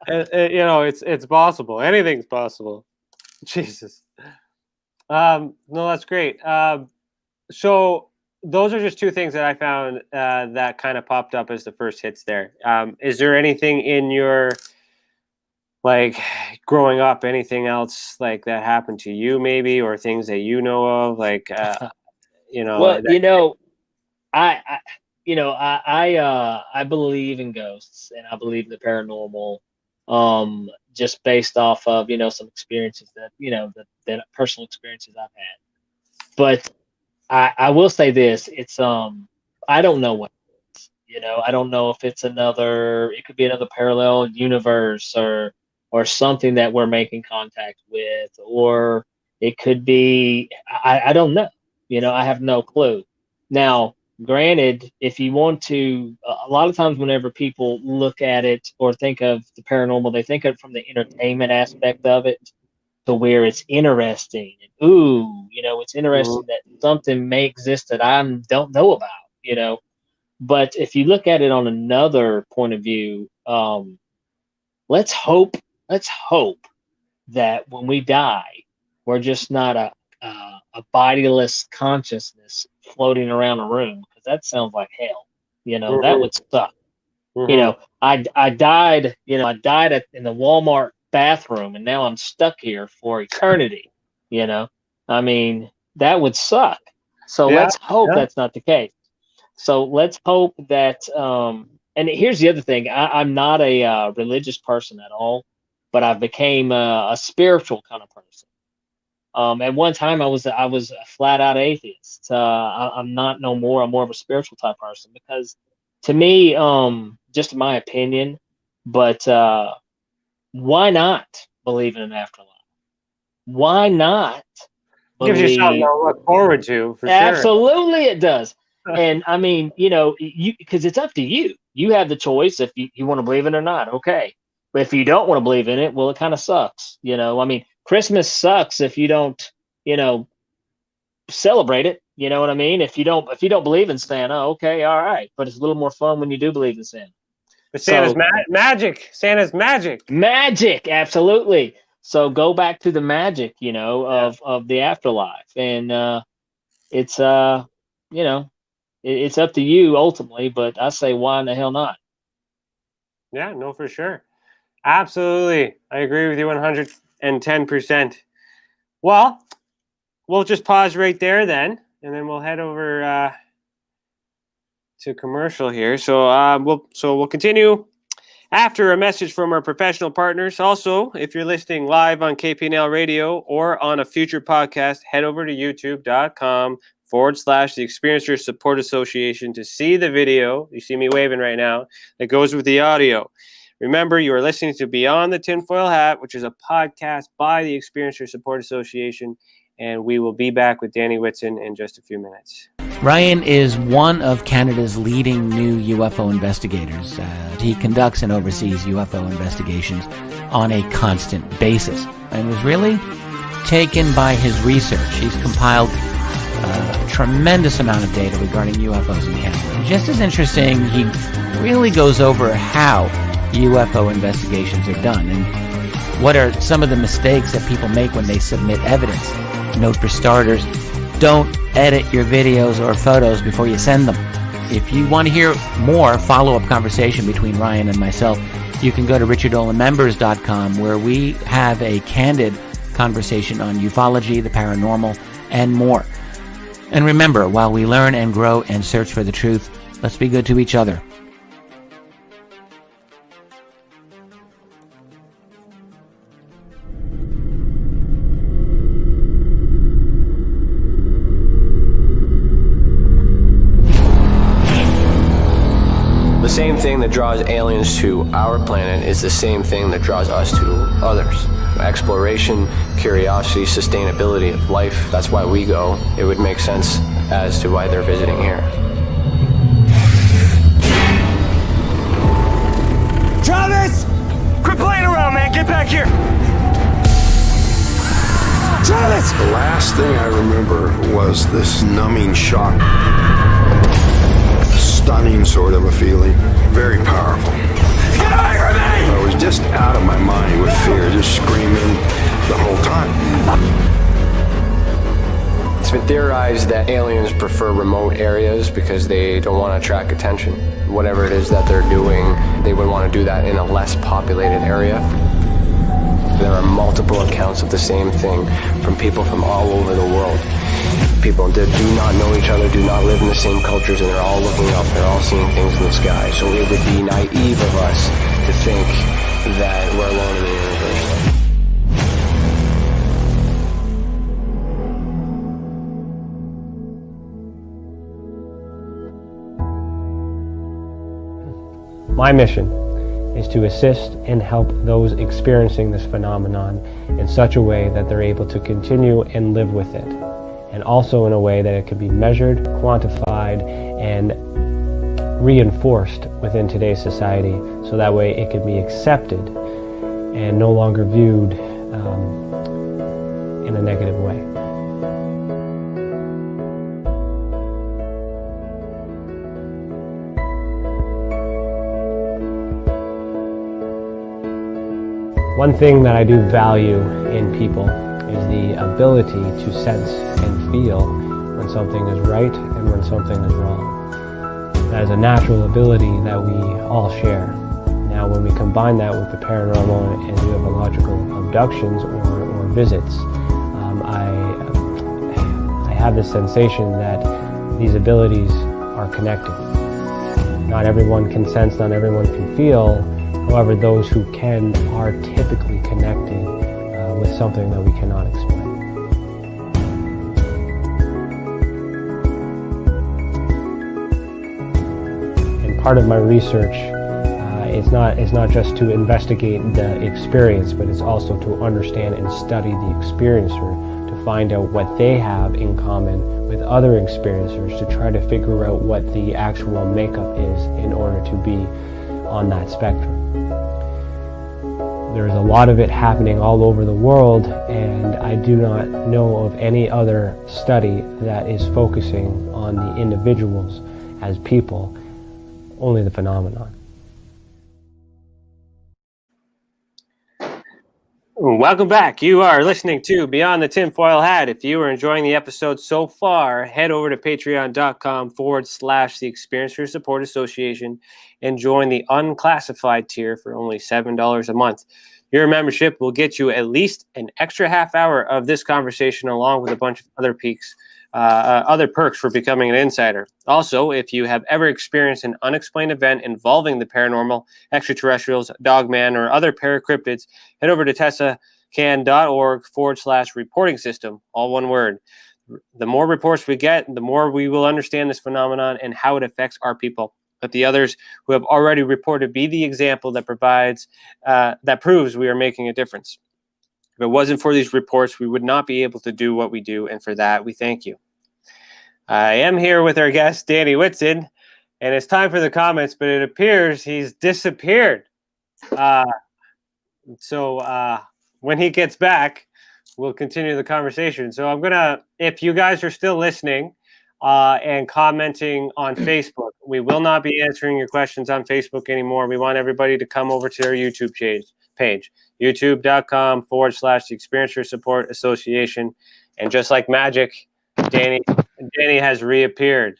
It's possible. Anything's possible. Jesus. No, that's great. So those are just two things that I found that kind of popped up as the first hits there. Is there anything in your, like, growing up, anything else like that happened to you maybe, or things that you know of, like, Well, I believe in ghosts, and I believe in the paranormal, just based off of, some experiences that personal experiences I've had. But I will say this, it's, I don't know what it is, I don't know if it could be another parallel universe or something that we're making contact with, or it could be, I don't know, I have no clue. Now, granted, if you want to, a lot of times whenever people look at it or think of the paranormal, they think of it from the entertainment aspect of it, to where it's interesting. And, ooh, it's interesting that something may exist that I don't know about, But if you look at it on another point of view, let's hope that when we die, we're just not a bodiless consciousness floating around a room, because that sounds like hell. That would suck. I died in the Walmart bathroom, and now I'm stuck here for eternity. I mean, that would suck. So let's hope that's not the case. So let's hope that, and here's the other thing. I'm not a religious person at all, but I became a spiritual kind of person. At one time, I was a flat out atheist. I'm not no more. I'm more of a spiritual type person, because to me, just in my opinion, but why not believe in an afterlife? Why not gives you something to look forward to, for sure. Absolutely, it does. And I mean, because it's up to you. You have the choice if you want to believe in it or not. Okay. But if you don't want to believe in it, well, it kind of sucks. I mean, Christmas sucks if you don't, celebrate it. You know what I mean? If you don't believe in Santa, okay, all right. But it's a little more fun when you do believe in Santa. But Santa's magic. Santa's magic. Magic, absolutely. So go back to the magic, of the afterlife, and it's it's up to you ultimately. But I say, why in the hell not? Yeah, no, for sure. Absolutely. I agree with you 110%. Well, we'll just pause right there then, and then we'll head over to commercial here. So we'll continue after a message from our professional partners. Also, if you're listening live on KPNL Radio or on a future podcast, head over to youtube.com/the Experiencer Support Association to see the video. You see me waving right now that goes with the audio. Remember, you are listening to Beyond the Tinfoil Hat, which is a podcast by the Experiencer Support Association, and we will be back with Danny Whitson in just a few minutes. Ryan is one of Canada's leading new UFO investigators. He conducts and oversees UFO investigations on a constant basis and was really taken by his research. He's compiled a tremendous amount of data regarding UFOs in Canada. And just as interesting, he really goes over how UFO investigations are done and what are some of the mistakes that people make when they submit evidence. Note for starters, don't edit your videos or photos before you send them. If you want to hear more follow-up conversation between Ryan and myself, you can go to richardolanmembers.com, where we have a candid conversation on ufology, the paranormal, and more. And remember, while we learn and grow and search for the truth, let's be good to each other. The same thing that draws aliens to our planet is the same thing that draws us to others. Exploration, curiosity, sustainability of life. That's why we go. It would make sense as to why they're visiting here. Travis! Quit playing around, man. Get back here. Travis! The last thing I remember was this numbing shock. Stunning sort of a feeling. Very powerful. Get away from me! I was just out of my mind with fear, just screaming the whole time. It's been theorized that aliens prefer remote areas because they don't want to attract attention. Whatever it is that they're doing, they would want to do that in a less populated area. There are multiple accounts of the same thing from people from all over the world. People that do not know each other, do not live in the same cultures, and they're all looking up, they're all seeing things in the sky. So it would be naive of us to think that we're alone in the universe. My mission is to assist and help those experiencing this phenomenon in such a way that they're able to continue and live with it, and also in a way that it can be measured, quantified, and reinforced within today's society, so that way it can be accepted and no longer viewed in a negative way. One thing that I do value in people is the ability to sense and feel when something is right and when something is wrong. That is a natural ability that we all share. Now, when we combine that with the paranormal and ufological abductions or visits, I have this sensation that these abilities are connected. Not everyone can sense, not everyone can feel. However, those who can are typically connected with something that we cannot explain. And part of my research is not just to investigate the experience, but it's also to understand and study the experiencer, to find out what they have in common with other experiencers, to try to figure out what the actual makeup is in order to be on that spectrum. There's a lot of it happening all over the world, and I do not know of any other study that is focusing on the individuals as people, only the phenomenon. Welcome back. You are listening to Beyond the Tinfoil Hat. If you are enjoying the episode so far, head over to patreon.com/the Experiencer Support Association and join the unclassified tier for only $7 a month. Your membership will get you at least an extra half hour of this conversation along with a bunch of other other perks for becoming an insider. Also, if you have ever experienced an unexplained event involving the paranormal, extraterrestrials, dogman, or other paracryptids, head over to TESAcan.org/reporting system, all one word. The more reports we get, the more we will understand this phenomenon and how it affects our people. Let the others who have already reported be the example that proves we are making a difference. If it wasn't for these reports, we would not be able to do what we do, and for that, we thank you. I am here with our guest, Danny Whitson, and it's time for the comments, but it appears he's disappeared. So when he gets back, we'll continue the conversation. So I'm going to, if you guys are still listening and commenting on Facebook, we will not be answering your questions on Facebook anymore. We want everybody to come over to our YouTube page, youtube.com/the Experiencer Support Association. And just like magic, Danny has reappeared.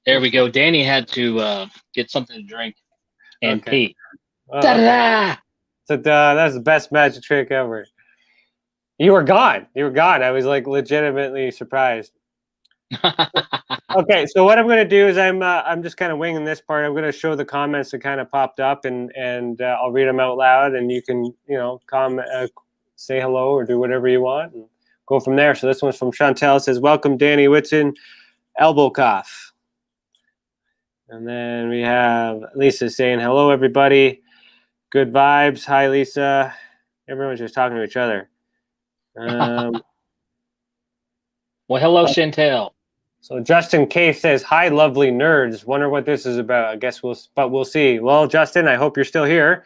There we go. Danny had to get something to drink and pee. Oh, okay. So that's the best magic trick ever. You were gone. I was like legitimately surprised. Okay, so what I'm going to do is I'm just kind of winging this part. I'm going to show the comments that kind of popped up, and I'll read them out loud, and you can say hello or do whatever you want and go from there. So this one's from Chantel. It says, "Welcome, Danny Whitson, elbow cough." And then we have Lisa saying, "Hello, everybody. Good vibes. Hi, Lisa." Everyone's just talking to each other. Well, hello, Chantel. So Justin K says, "Hi, lovely nerds. Wonder what this is about. I guess we'll see." Well, Justin, I hope you're still here.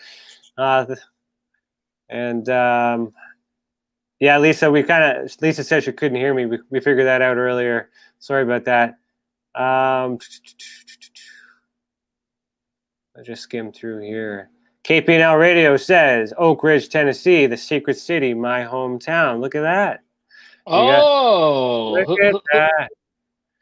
Yeah, Lisa, Lisa said she couldn't hear me. We figured that out earlier. Sorry about that. I just skimmed through here. KPNL Radio says, Oak Ridge, Tennessee, the secret city, my hometown. Look at that.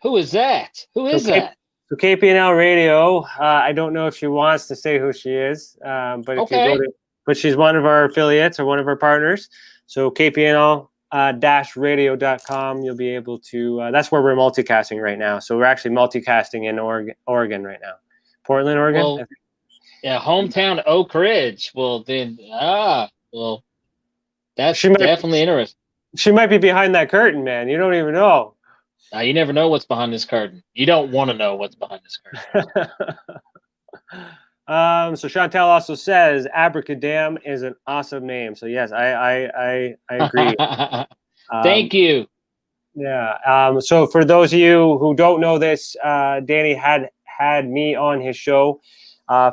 Who is that? Who is that? So KPNL Radio, I don't know if she wants to say who she is, but if you go to, but she's one of our affiliates or one of our partners. So KPNL-radio.com, you'll be able to. That's where we're multicasting right now. So we're actually multicasting in Oregon right now, Portland, Oregon. Well, yeah, hometown Oak Ridge. Well, then, that's definitely interesting. She might be behind that curtain, man. You don't even know. You never know what's behind this curtain. You don't want to know what's behind this curtain. So Chantel also says Abracadam is an awesome name. So yes, I agree. Thank you. Yeah. So for those of you who don't know this, Danny had me on his show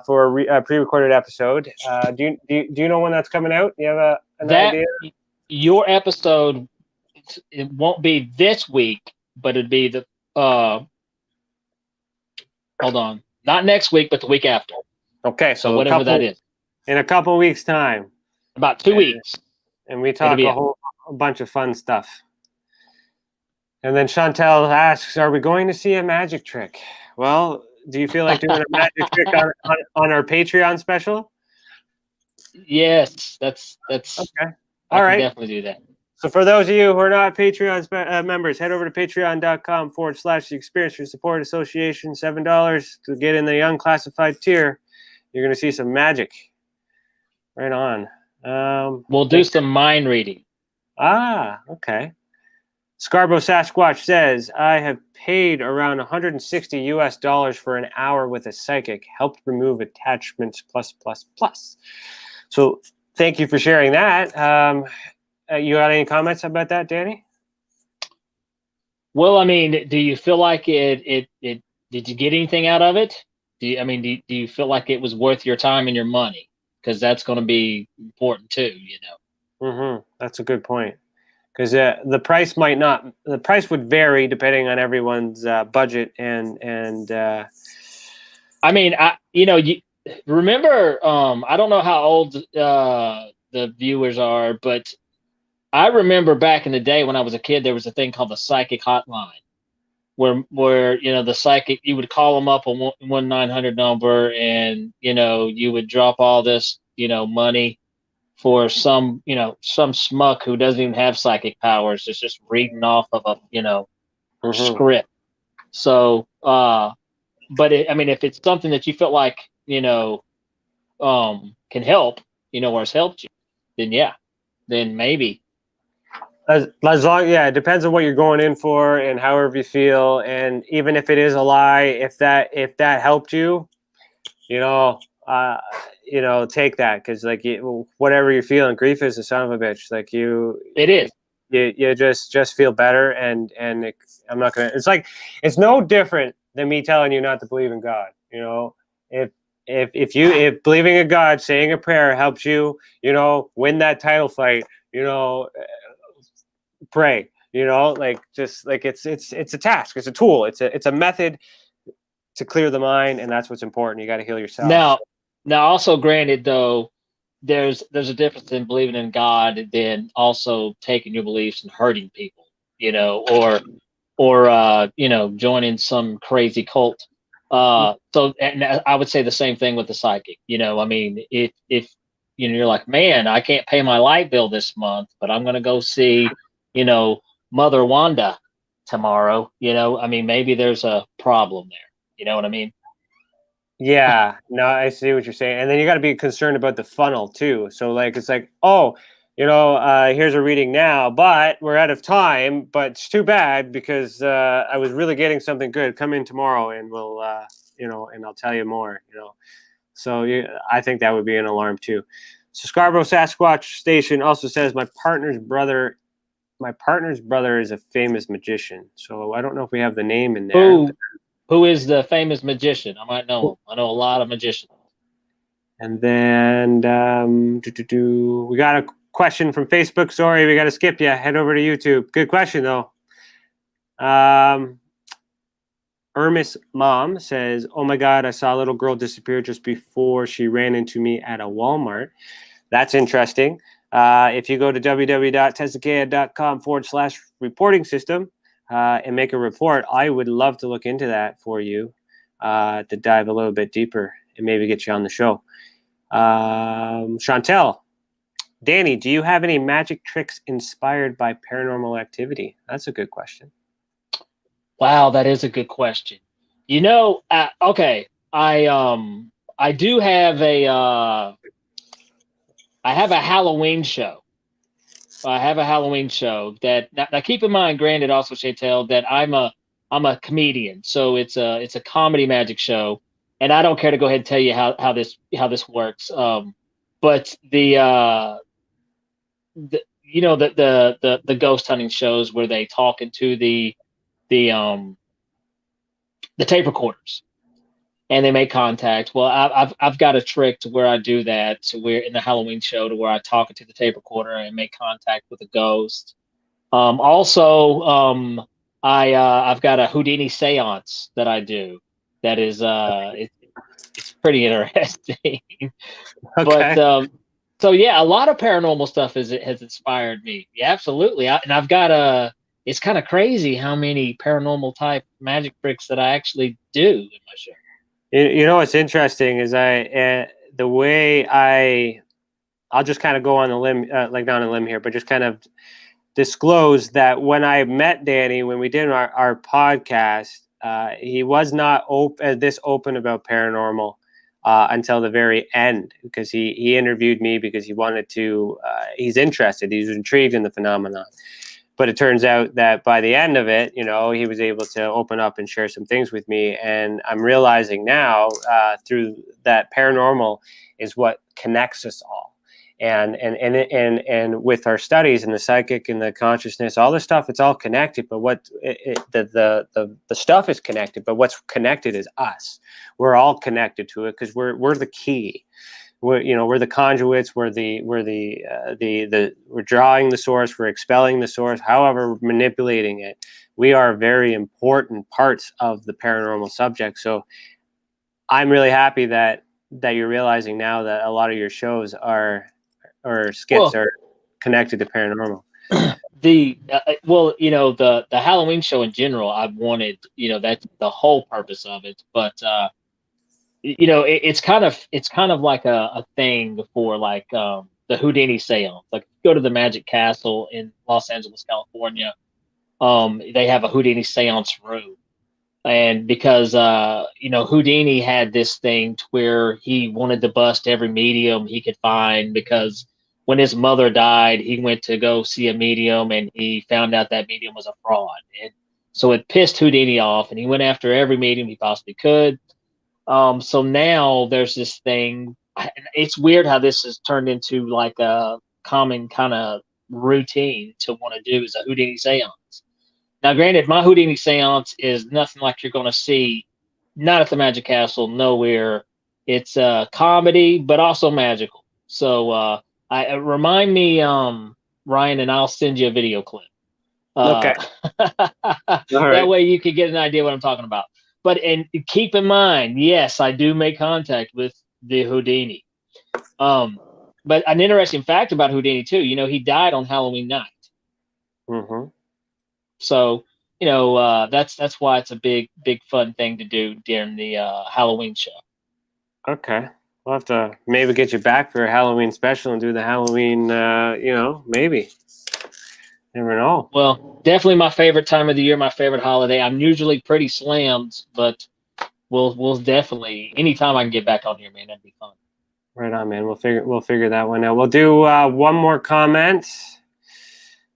for a pre-recorded episode. Do you know when that's coming out? Do you have an idea? Your episode, it won't be this week, but it'd be the hold on, not next week, but the week after. Okay, so whatever that is, in a couple of weeks' time, about 2 weeks, and we talk a bunch of fun stuff. And then Chantel asks, "Are we going to see a magic trick?" Well, do you feel like doing a magic trick on our Patreon special? Yes, that's okay. All right, definitely do that. So for those of you who are not Patreon members, head over to patreon.com/the Experiencer Support Association. $7 to get in the unclassified tier. You're going to see some magic. Right on. We'll do some mind reading. Okay. Scarborough Sasquatch says, I have paid around $160 for an hour with a psychic. Helped remove attachments, +++. So thank you for sharing that. You got any comments about that, Danny? Well, I mean, do you feel like it did you get anything out of it? Do you feel like it was worth your time and your money? Because that's going to be important too, you know. Mm-hmm. That's a good point. Because the price would vary depending on everyone's budget and. I mean, you remember? I don't know how old the viewers are, but I remember back in the day when I was a kid, there was a thing called the psychic hotline, where the psychic, you would call them up on 1-900 number, and you would drop all this money for some schmuck who doesn't even have psychic powers. It's just reading off of a script. So, but if it's something that you feel like can help, or has helped you, then maybe. As long, it depends on what you're going in for and however you feel. And even if it is a lie, if that helped you, take that, because whatever you're feeling, grief is a son of a bitch. It is. You just feel better, and I'm not gonna. It's no different than me telling you not to believe in God. If believing in God, saying a prayer helps you, win that title fight, pray. It's a task. It's a tool. It's a method to clear the mind, and that's what's important. You got to heal yourself. Now, also granted though, there's a difference in believing in God and then also taking your beliefs and hurting people, or joining some crazy cult. So, and I would say the same thing with the psychic. If you're like, man, I can't pay my light bill this month, but I'm going to go see, Mother Wanda tomorrow. Maybe there's a problem there. You know what I mean? Yeah, no, I see what you're saying. And then you got to be concerned about the funnel too. So it's like, here's a reading now, but we're out of time, but it's too bad because I was really getting something good. Come in tomorrow and we'll, and I'll tell you more, So I think that would be an alarm too. So Scarborough Sasquatch Station also says my partner's brother is a famous magician. So I don't know if we have the name in there. Who is the famous magician? I might know him. I know a lot of magicians. And then we got a question from Facebook. Sorry, we got to skip you. Head over to YouTube. Good question, though. Irmis Mom says, oh, my God, I saw a little girl disappear just before she ran into me at a Walmart. That's interesting. If you go to www.tesacad.com/reporting system, and make a report, I would love to look into that for you, to dive a little bit deeper and maybe get you on the show. Chantel, Danny, do you have any magic tricks inspired by paranormal activity? That's a good question. Wow, that is a good question. Okay, I do have I have a Halloween show. I have a Halloween show that now keep in mind, granted, also Chantel, that I'm a comedian, so it's a comedy magic show, and I don't care to go ahead and tell you how this works. But the ghost hunting shows where they talk into the tape recorders and they make contact. Well, I've got a trick to where I do that. So we're in the Halloween show to where I talk into the tape recorder and make contact with a ghost. I've got a Houdini seance that I do. That is it's pretty interesting. Okay. But so yeah, a lot of paranormal stuff has inspired me. Yeah, absolutely. And I've got it's kind of crazy how many paranormal type magic tricks that I actually do in my show. What's interesting is the way I'll just kind of go on a limb, down a limb here, but just kind of disclose that when I met Danny, when we did our podcast, he was not this open about paranormal until the very end, because he interviewed me because he wanted to, he's interested, he's intrigued in the phenomenon. But it turns out that by the end of it, he was able to open up and share some things with me. And I'm realizing now through that paranormal is what connects us all. And with our studies and the psychic and the consciousness, all this stuff, it's all connected. But the stuff is connected, but what's connected is us. We're all connected to it because we're the key. We're the conduits. We're drawing the source. We're expelling the source. However, we're manipulating it. We are very important parts of the paranormal subject. So I'm really happy that you're realizing now that a lot of your shows are or skits Well, are connected to paranormal. the the Halloween show in general, I've wanted, that's the whole purpose of it. But it's kind of like a thing for like the Houdini seance. Like if you go to the Magic Castle in Los Angeles, California, they have a Houdini seance room. And because Houdini had this thing to where he wanted to bust every medium he could find, because when his mother died, he went to go see a medium and he found out that medium was a fraud. And so it pissed Houdini off, and he went after every medium he possibly could. So now there's this thing. It's weird how this has turned into like a common kind of routine to want to do is a Houdini seance. Now, granted, my Houdini seance is nothing like you're going to see, not at the Magic Castle, nowhere. It's comedy, but also magical. So remind me, Ryan, and I'll send you a video clip. Okay. That right. way you can get an idea what I'm talking about. And keep in mind, yes, I do make contact with the Houdini. But an interesting fact about Houdini too, he died on Halloween night. Mm-hmm. So, that's why it's a big fun thing to do during the Halloween show. Okay. We'll have to maybe get you back for a Halloween special and do the Halloween, maybe. Never know. Well, definitely my favorite time of the year, my favorite holiday. I'm usually pretty slammed, but we'll definitely, anytime I can get back on here, man, that'd be fun. Right on, man. We'll figure that one out. We'll do one more comment.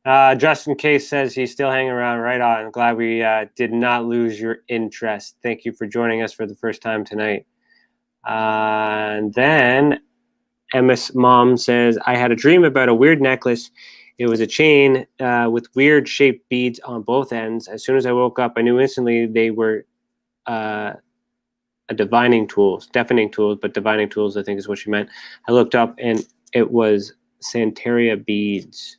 Justin Case says he's still hanging around. Right on. I'm glad we did not lose your interest. Thank you for joining us for the first time tonight. And then Emma's mom says, I had a dream about a weird necklace. It was a chain with weird shaped beads on both ends. As soon as I woke up, I knew instantly they were deafening tools, but divining tools, I think is what she meant. I looked up and it was Santeria beads.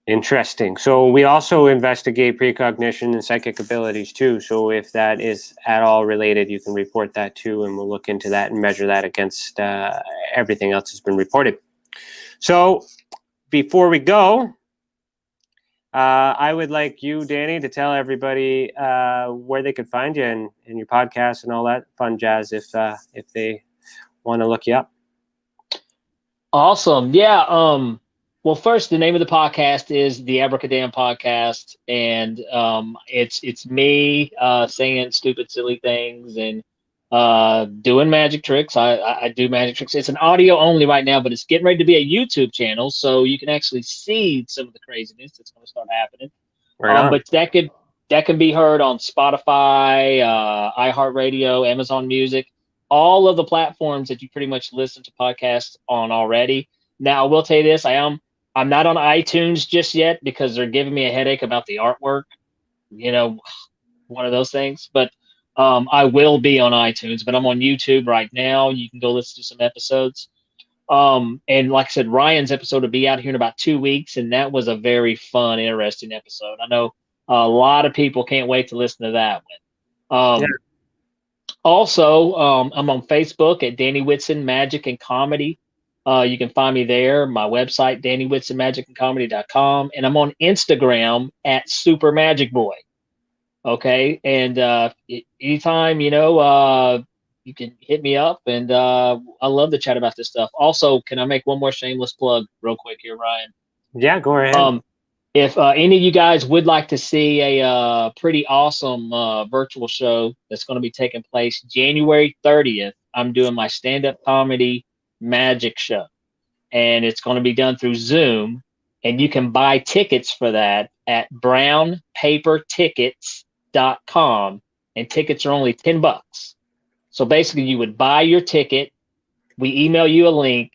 Interesting. So we also investigate precognition and psychic abilities too. So if that is at all related, you can report that too, and we'll look into that and measure that against everything else that's been reported. So before we go, I would like you, Danny, to tell everybody where they could find you and your podcast and all that fun jazz if they want to look you up. Awesome. Yeah. Well, first, the name of the podcast is the Abracadam Podcast, and it's me saying stupid, silly things and doing magic tricks. I do magic tricks. It's an audio only right now, but it's getting ready to be a YouTube channel, so you can actually see some of the craziness that's going to start happening. Right on. But that can be heard on Spotify, iHeartRadio, Amazon Music, all of the platforms that you pretty much listen to podcasts on already. Now, I will tell you this: I'm not on iTunes just yet because they're giving me a headache about the artwork. One of those things. But I will be on iTunes, but I'm on YouTube right now. You can go listen to some episodes. And like I said, Ryan's episode will be out here in about 2 weeks, and that was a very fun, interesting episode. I know a lot of people can't wait to listen to that one. Yeah. Also, I'm on Facebook at Danny Whitson Magic and Comedy. You can find me there. My website, DannyWhitsonMagicandComedy.com, and I'm on Instagram at Super Magic Boy. Okay, and anytime you can hit me up, and I love to chat about this stuff. Also, can I make one more shameless plug real quick here, Ryan? Yeah, go ahead. If any of you guys would like to see a pretty awesome virtual show that's going to be taking place January 30th, I'm doing my stand-up comedy magic show, and it's going to be done through Zoom, and you can buy tickets for that at brownpapertickets.com, and tickets are only $10. So basically you would buy your ticket, we email you a link.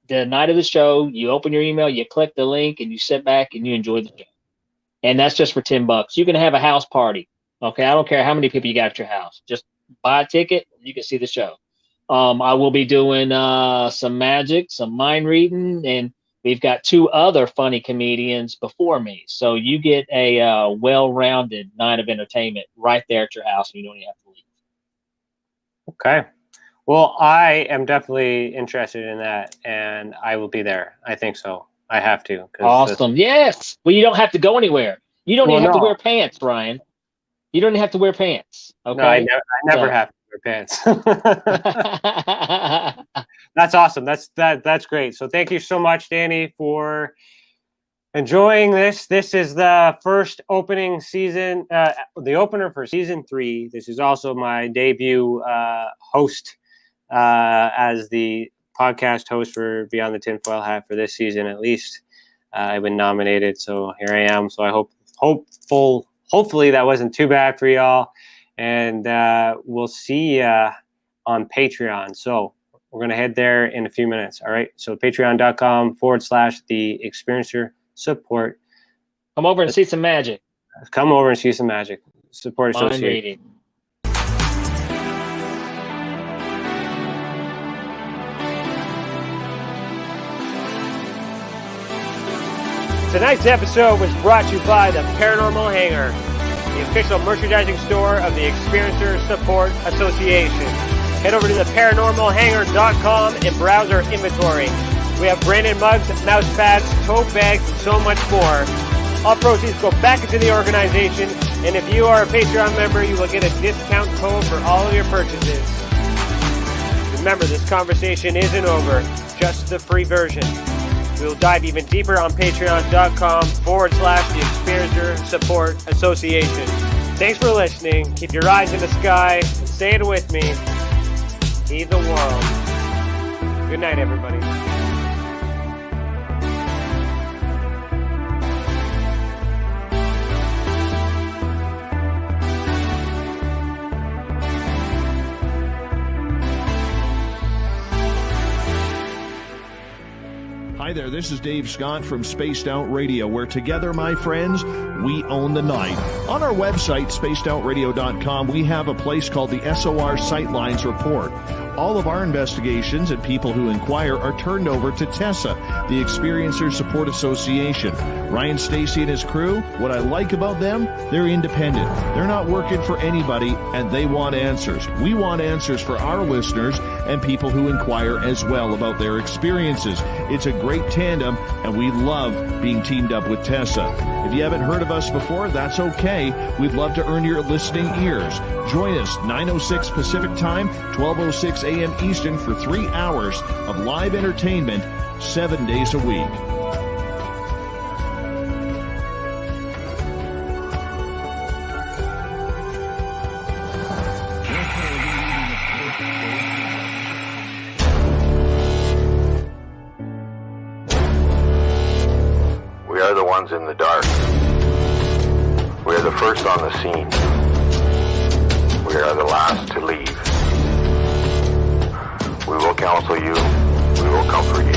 The night of the show, you open your email, you click the link, and you sit back and you enjoy the show. And that's just for $10. You can have a house party. Okay, I don't care how many people you got at your house. Just buy a ticket, you can see the show. I will be doing some magic, some mind reading, and we've got 2 other funny comedians before me. So you get a well-rounded night of entertainment right there at your house, and you don't even have to leave. Okay. Well, I am definitely interested in that, and I will be there. I think so. I have to. Awesome. Yes. Well, you don't have to go anywhere. You don't even have to wear pants, Ryan. You don't have to wear pants. Okay. No, I never have to wear pants. That's awesome. That's great. So thank you so much, Danny, for enjoying this. This is the first opening season, the opener for season 3. This is also my debut host as the podcast host for Beyond the Tinfoil Hat for this season, at least. I've been nominated, so here I am. So I hopefully that wasn't too bad for y'all, and we'll see on Patreon. So we're going to head there in a few minutes. All right. So patreon.com/the experiencer support. Come over and see some magic. Come over and see some magic. Support Mind association. reading. Tonight's episode was brought to you by the Paranormal Hangar, the official merchandising store of the Experiencer Support Association. Head over to theparanormalhangar.com and browse our inventory. We have branded mugs, mouse pads, tote bags, and so much more. All proceeds go back into the organization, and if you are a Patreon member, you will get a discount code for all of your purchases. Remember, this conversation isn't over, just the free version. We will dive even deeper on patreon.com/the Experiencer Support Association. Thanks for listening. Keep your eyes in the sky and say it with me. Heed the world. Good night, everybody. Hi there, this is Dave Scott from Spaced Out Radio, where together, my friends, we own the night. On our website, spacedoutradio.com, we have a place called the SOR Sightlines Report. All of our investigations and people who inquire are turned over to TESA, the Experiencer Support Association. Ryan Stacy and his crew, what I like about them, they're independent. They're not working for anybody, and they want answers. We want answers for our listeners and people who inquire as well about their experiences. It's a great tandem, and we love being teamed up with TESA. If you haven't heard of us before, that's okay. We'd love to earn your listening ears. Join us 9:06 Pacific Time, 12:06 a.m. Eastern for 3 hours of live entertainment 7 days a week. We are the ones in the dark. We are the first on the scene. We are the last to leave. We will counsel you. We will comfort you.